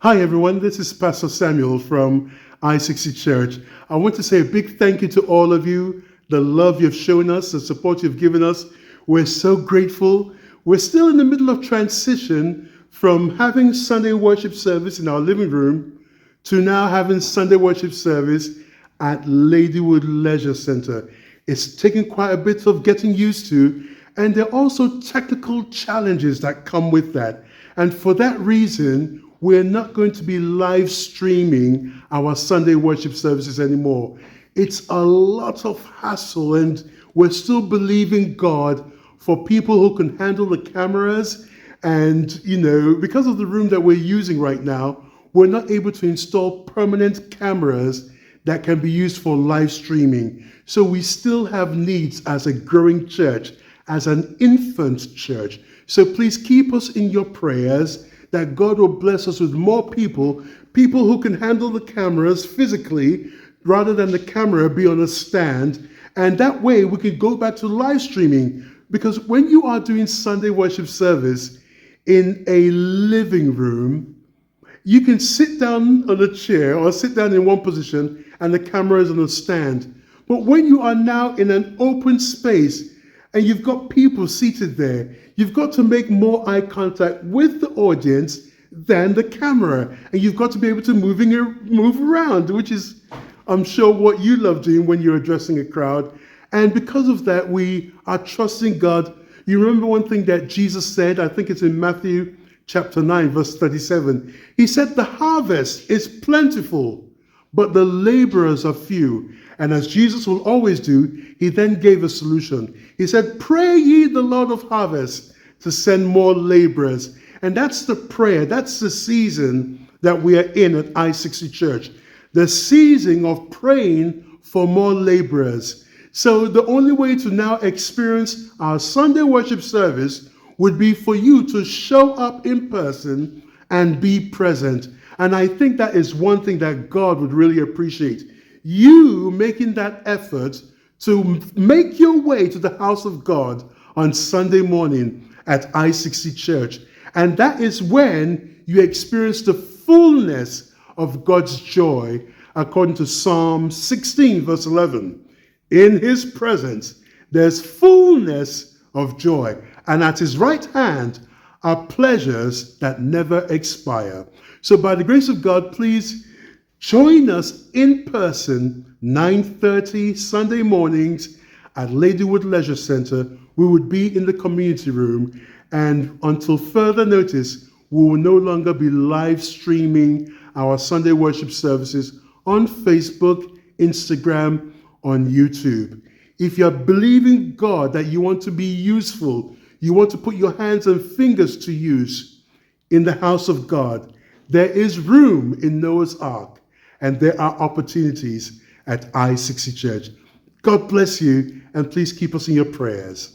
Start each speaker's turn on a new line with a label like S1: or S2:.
S1: Hi everyone, this is Pastor Samuel from i60 Church. I want to say a big thank you to all of you, the love you've shown us, the support you've given us. We're so grateful. We're still in the middle of transition from having Sunday worship service in our living room to now having Sunday worship service at Ladywood Leisure Center. It's taken quite a bit of getting used to, and there are also technical challenges that come with that. And for that reason, we're not going to be live streaming our Sunday worship services anymore. It's a lot of hassle, and we're still believing God for people who can handle the cameras. And, because of the room that we're using right now, we're not able to install permanent cameras that can be used for live streaming. So we still have needs as a growing church, as an infant church. So please keep us in your prayers that God will bless us with more people who can handle the cameras physically rather than the camera be on a stand. And that way we can go back to live streaming. Because when you are doing Sunday worship service in a living room, you can sit down on a chair or sit down in one position and the camera is on a stand. But when you are now in an open space and you've got people seated there, you've got to make more eye contact with the audience than the camera. And you've got to be able to move around, which is, I'm sure, what you love doing when you're addressing a crowd. And because of that, we are trusting God. You remember one thing that Jesus said, I think it's in Matthew chapter 9, verse 37. He said, the harvest is plentiful, but the laborers are few. And as Jesus will always do, he then gave a solution. He said, pray ye the Lord of harvest to send more laborers. And that's the prayer, that's the season that we are in at i60 Church. The season of praying for more laborers. So the only way to now experience our Sunday worship service would be for you to show up in person and be present. And I think that is one thing that God would really appreciate. You making that effort to make your way to the house of God on Sunday morning at i60 Church. And that is when you experience the fullness of God's joy, according to Psalm 16, verse 11. In his presence, there's fullness of joy, and at his right hand are pleasures that never expire. So by the grace of God, please join us in person, 9:30 Sunday mornings at Ladywood Leisure Center. We would be in the community room, and until further notice, we will no longer be live streaming our Sunday worship services on Facebook, Instagram, on YouTube. If you're believing God that you want to be useful, you want to put your hands and fingers to use in the house of God, there is room in Noah's Ark, and there are opportunities at i60 Church. God bless you, and please keep us in your prayers.